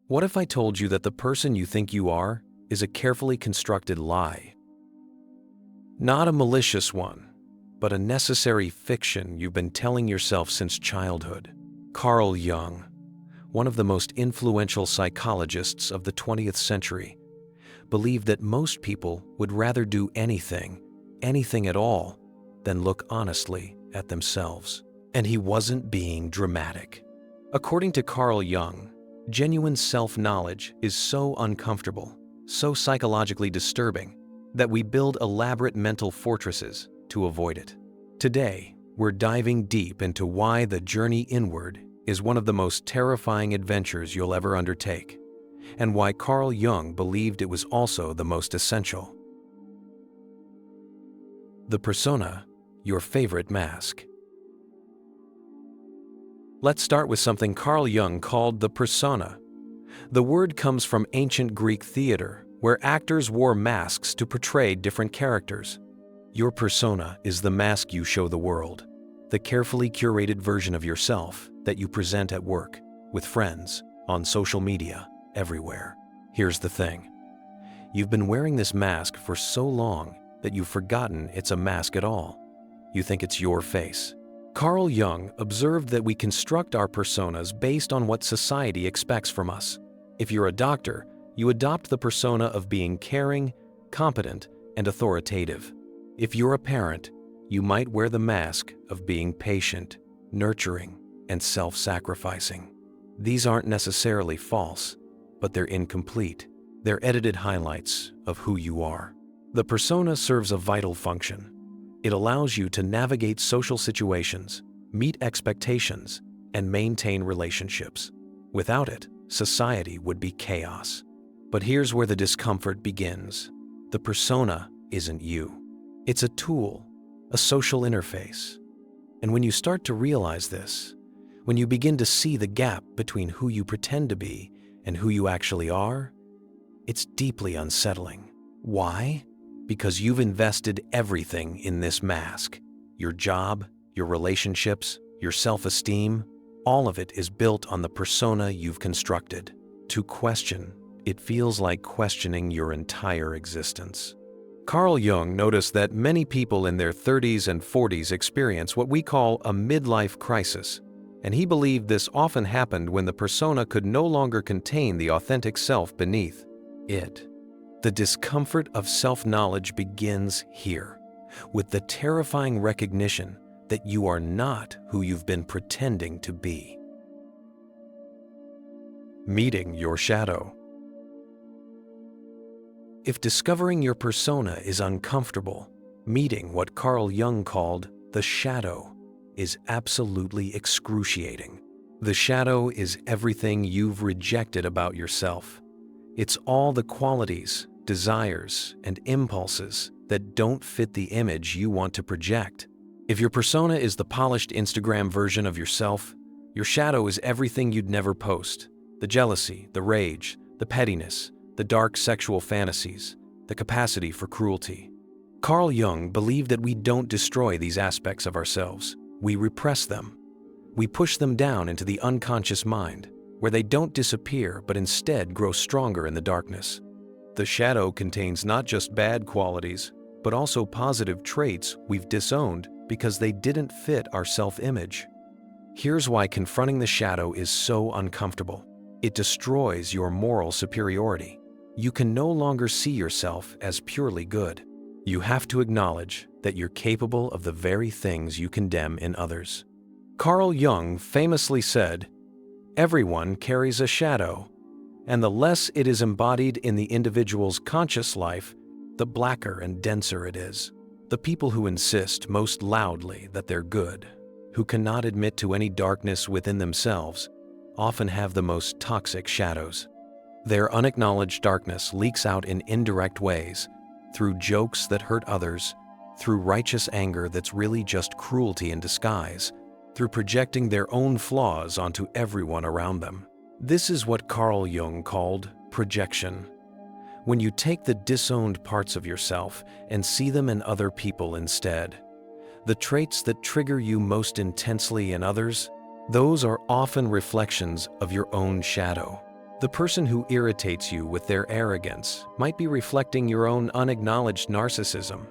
What if I told you that the person you think you are is a carefully constructed lie? Not a malicious one, but a necessary fiction you've been telling yourself since childhood. Carl Jung, one of the most influential psychologists of the 20th century, believed that most people would rather do anything at all, than look honestly at themselves. And he wasn't being dramatic. According to Carl Jung, genuine self-knowledge is so uncomfortable, so psychologically disturbing, that we build elaborate mental fortresses to avoid it. Today, we're diving deep into why the journey inward is one of the most terrifying adventures you'll ever undertake, and why Carl Jung believed it was also the most essential. The persona, your favorite mask. Let's start with something Carl Jung called the persona. The word comes from ancient Greek theater, where actors wore masks to portray different characters. Your persona is the mask you show the world, the carefully curated version of yourself that you present at work, with friends, on social media, everywhere. Here's the thing. You've been wearing this mask for so long that you've forgotten it's a mask at all. You think it's your face. Carl Jung observed that we construct our personas based on what society expects from us. If you're a doctor, you adopt the persona of being caring, competent, and authoritative. If you're a parent, you might wear the mask of being patient, nurturing, and self-sacrificing. These aren't necessarily false, but they're incomplete. They're edited highlights of who you are. The persona serves a vital function. It allows you to navigate social situations, meet expectations, and maintain relationships. Without it, society would be chaos. But here's where the discomfort begins. The persona isn't you. It's a tool, a social interface. And when you start to realize this, when you begin to see the gap between who you pretend to be and who you actually are, it's deeply unsettling. Why? Because you've invested everything in this mask. Your job, your relationships, your self-esteem, all of it is built on the persona you've constructed. To question, it feels like questioning your entire existence. Carl Jung noticed that many people in their 30s and 40s experience what we call a midlife crisis, and he believed this often happened when the persona could no longer contain the authentic self beneath it. The discomfort of self-knowledge begins here, with the terrifying recognition that you are not who you've been pretending to be. Meeting your shadow. If discovering your persona is uncomfortable, meeting what Carl Jung called the shadow is absolutely excruciating. The shadow is everything you've rejected about yourself. It's all the qualities, desires, and impulses that don't fit the image you want to project. If your persona is the polished Instagram version of yourself, your shadow is everything you'd never post. The jealousy, the rage, the pettiness, the dark sexual fantasies, the capacity for cruelty. Carl Jung believed that we don't destroy these aspects of ourselves. We repress them. We push them down into the unconscious mind, where they don't disappear but instead grow stronger in the darkness. The shadow contains not just bad qualities, but also positive traits we've disowned because they didn't fit our self-image. Here's why confronting the shadow is so uncomfortable. It destroys your moral superiority. You can no longer see yourself as purely good. You have to acknowledge that you're capable of the very things you condemn in others. Carl Jung famously said, "Everyone carries a shadow, and the less it is embodied in the individual's conscious life, the blacker and denser it is." The people who insist most loudly that they're good, who cannot admit to any darkness within themselves, often have the most toxic shadows. Their unacknowledged darkness leaks out in indirect ways, through jokes that hurt others, through righteous anger that's really just cruelty in disguise, through projecting their own flaws onto everyone around them. This is what Carl Jung called projection. When you take the disowned parts of yourself and see them in other people instead. The traits that trigger you most intensely in others, those are often reflections of your own shadow. The person who irritates you with their arrogance might be reflecting your own unacknowledged narcissism.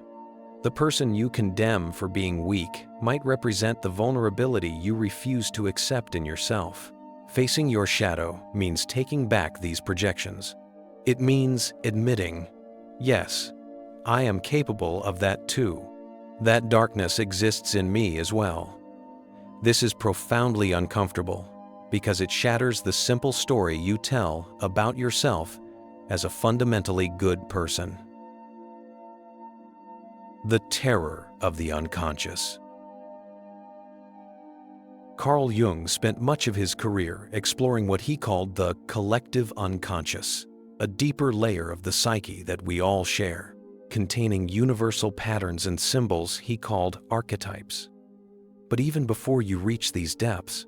The person you condemn for being weak might represent the vulnerability you refuse to accept in yourself. Facing your shadow means taking back these projections. It means admitting, yes, I am capable of that too. That darkness exists in me as well. This is profoundly uncomfortable because it shatters the simple story you tell about yourself as a fundamentally good person. The terror of the unconscious. Carl Jung spent much of his career exploring what he called the collective unconscious, a deeper layer of the psyche that we all share, containing universal patterns and symbols he called archetypes. But even before you reach these depths,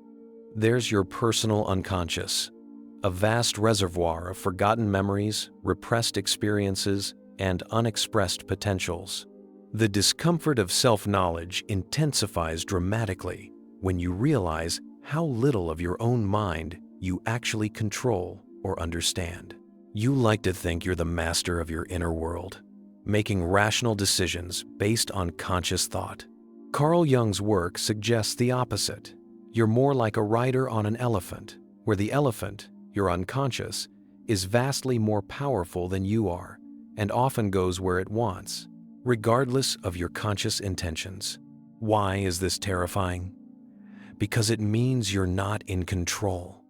there's your personal unconscious, a vast reservoir of forgotten memories, repressed experiences, and unexpressed potentials. The discomfort of self-knowledge intensifies dramatically when you realize how little of your own mind you actually control or understand. You like to think you're the master of your inner world, making rational decisions based on conscious thought. Carl Jung's work suggests the opposite. You're more like a rider on an elephant, where the elephant, your unconscious, is vastly more powerful than you are and often goes where it wants, regardless of your conscious intentions. Why is this terrifying? Because it means you're not in control.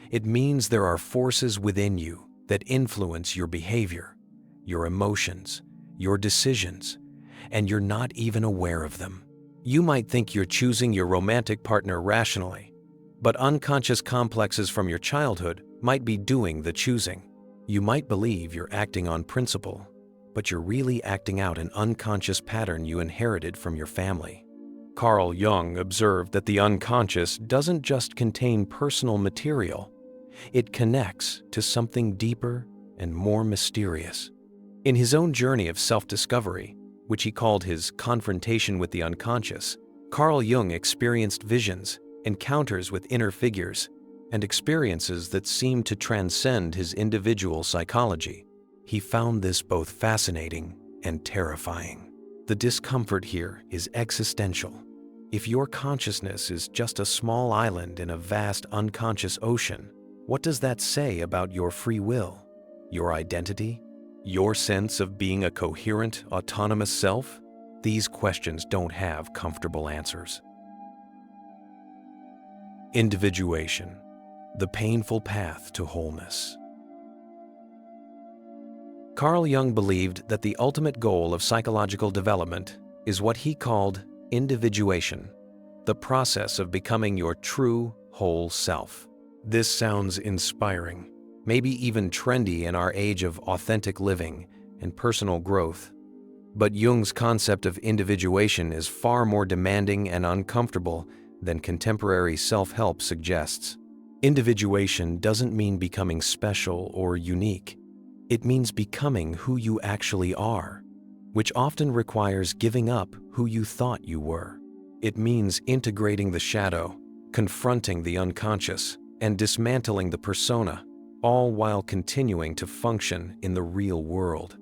It means there are forces within you that influence your behavior, your emotions, your decisions, and you're not even aware of them. You might think you're choosing your romantic partner rationally, but unconscious complexes from your childhood might be doing the choosing. You might believe you're acting on principle, but you're really acting out an unconscious pattern you inherited from your family. Carl Jung observed that the unconscious doesn't just contain personal material, it connects to something deeper and more mysterious. In his own journey of self-discovery, which he called his confrontation with the unconscious, Carl Jung experienced visions, encounters with inner figures, and experiences that seemed to transcend his individual psychology. He found this both fascinating and terrifying. The discomfort here is existential. If your consciousness is just a small island in a vast unconscious ocean, what does that say about your free will, your identity, your sense of being a coherent, autonomous self? These questions don't have comfortable answers. Individuation, the painful path to wholeness. Carl Jung believed that the ultimate goal of psychological development is what he called individuation, the process of becoming your true, whole self. This sounds inspiring, maybe even trendy in our age of authentic living and personal growth. But Jung's concept of individuation is far more demanding and uncomfortable than contemporary self-help suggests. Individuation doesn't mean becoming special or unique. It means becoming who you actually are, which often requires giving up who you thought you were. It means integrating the shadow, confronting the unconscious, and dismantling the persona, all while continuing to function in the real world.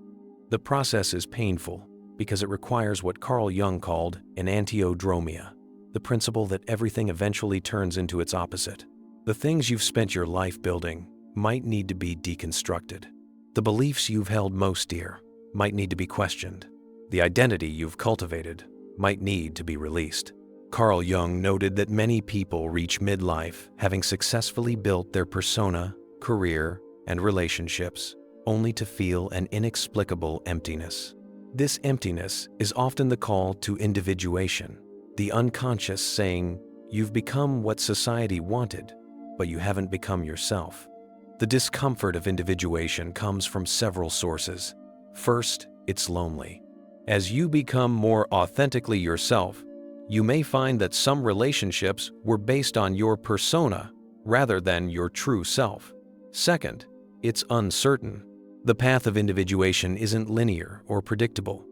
The process is painful because it requires what Carl Jung called an antiodromia, the principle that everything eventually turns into its opposite. The things you've spent your life building might need to be deconstructed. The beliefs you've held most dear might need to be questioned. The identity you've cultivated might need to be released. Carl Jung noted that many people reach midlife having successfully built their persona, career, and relationships, only to feel an inexplicable emptiness. This emptiness is often the call to individuation, the unconscious saying, "You've become what society wanted, but you haven't become yourself." The discomfort of individuation comes from several sources. First, it's lonely. As you become more authentically yourself, you may find that some relationships were based on your persona rather than your true self. Second, it's uncertain. The path of individuation isn't linear or predictable.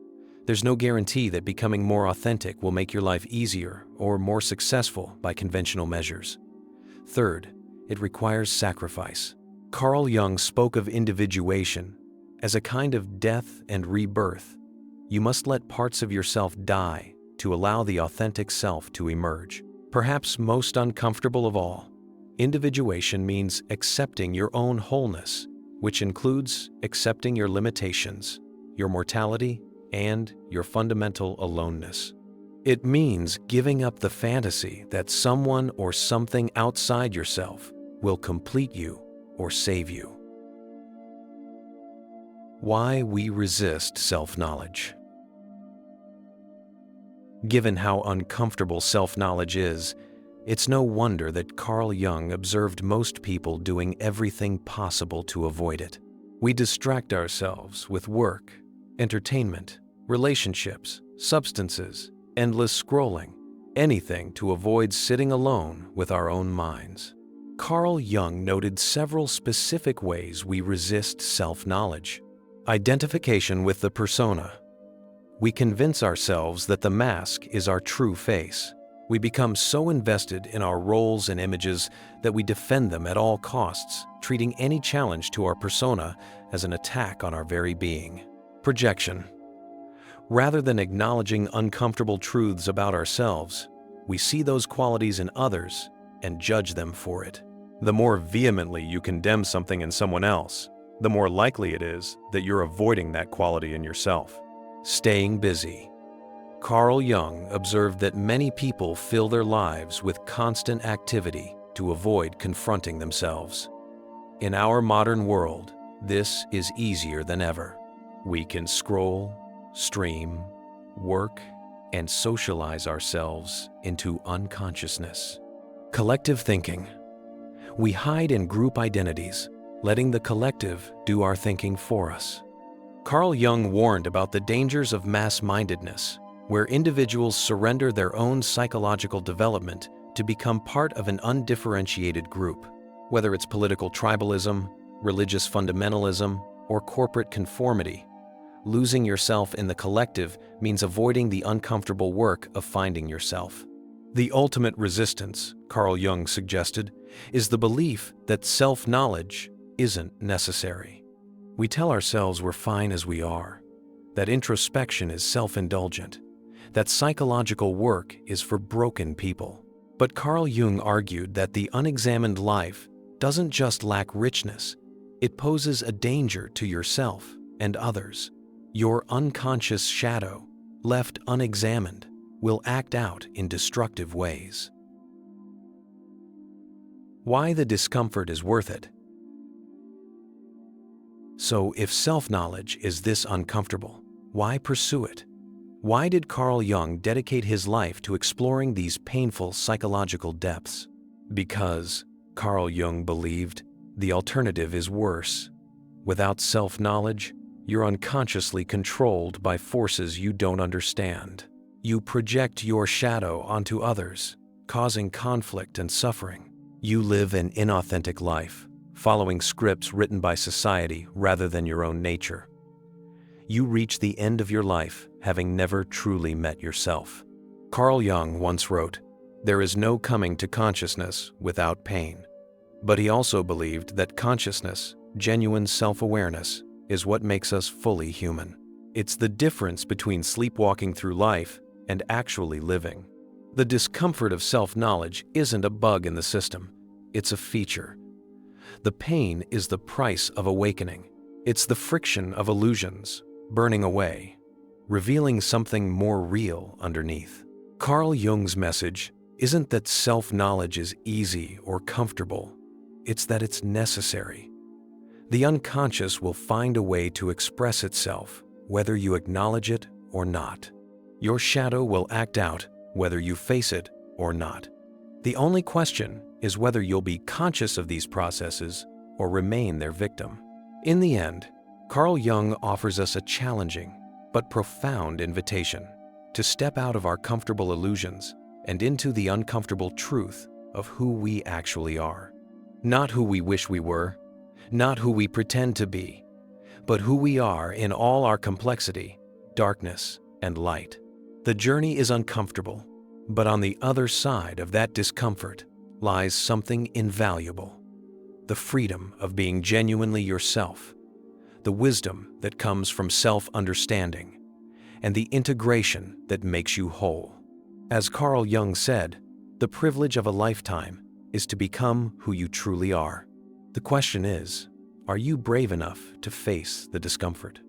There's no guarantee that becoming more authentic will make your life easier or more successful by conventional measures. Third, it requires sacrifice. Carl Jung spoke of individuation as a kind of death and rebirth. You must let parts of yourself die to allow the authentic self to emerge. Perhaps most uncomfortable of all, individuation means accepting your own wholeness, which includes accepting your limitations, your mortality, and your fundamental aloneness. It means giving up the fantasy that someone or something outside yourself will complete you or save you. Why we resist self-knowledge. Given how uncomfortable self-knowledge is, it's no wonder that Carl Jung observed most people doing everything possible to avoid it. We distract ourselves with work, entertainment, relationships, substances, endless scrolling, anything to avoid sitting alone with our own minds. Carl Jung noted several specific ways we resist self-knowledge. Identification with the persona. We convince ourselves that the mask is our true face. We become so invested in our roles and images that we defend them at all costs, treating any challenge to our persona as an attack on our very being. Projection. Rather than acknowledging uncomfortable truths about ourselves, we see those qualities in others and judge them for it. The more vehemently you condemn something in someone else, the more likely it is that you're avoiding that quality in yourself. Staying busy. Carl Jung observed that many people fill their lives with constant activity to avoid confronting themselves. In our modern world, this is easier than ever. We can scroll, stream, work, and socialize ourselves into unconsciousness. Collective thinking. We hide in group identities, letting the collective do our thinking for us. Carl Jung warned about the dangers of mass-mindedness, where individuals surrender their own psychological development to become part of an undifferentiated group. Whether it's political tribalism, religious fundamentalism, or corporate conformity, losing yourself in the collective means avoiding the uncomfortable work of finding yourself. The ultimate resistance, Carl Jung suggested, is the belief that self-knowledge isn't necessary. We tell ourselves we're fine as we are, that introspection is self-indulgent, that psychological work is for broken people. But Carl Jung argued that the unexamined life doesn't just lack richness, it poses a danger to yourself and others. Your unconscious shadow, left unexamined, will act out in destructive ways. Why the discomfort is worth it. So if self-knowledge is this uncomfortable, why pursue it? Why did Carl Jung dedicate his life to exploring these painful psychological depths? Because, Carl Jung believed, the alternative is worse. Without self-knowledge, you're unconsciously controlled by forces you don't understand. You project your shadow onto others, causing conflict and suffering. You live an inauthentic life, following scripts written by society rather than your own nature. You reach the end of your life having never truly met yourself. Carl Jung once wrote, "There is no coming to consciousness without pain." But he also believed that consciousness, genuine self-awareness, is what makes us fully human. It's the difference between sleepwalking through life and actually living. The discomfort of self-knowledge isn't a bug in the system, it's a feature. The pain is the price of awakening. It's the friction of illusions burning away, revealing something more real underneath. Carl Jung's message isn't that self-knowledge is easy or comfortable, it's that it's necessary. The unconscious will find a way to express itself, whether you acknowledge it or not. Your shadow will act out whether you face it or not. The only question is whether you'll be conscious of these processes or remain their victim. In the end, Carl Jung offers us a challenging but profound invitation to step out of our comfortable illusions and into the uncomfortable truth of who we actually are. Not who we wish we were, not who we pretend to be, but who we are in all our complexity, darkness, and light. The journey is uncomfortable, but on the other side of that discomfort lies something invaluable: the freedom of being genuinely yourself, the wisdom that comes from self-understanding, and the integration that makes you whole. As Carl Jung said, the privilege of a lifetime is to become who you truly are. The question is, are you brave enough to face the discomfort?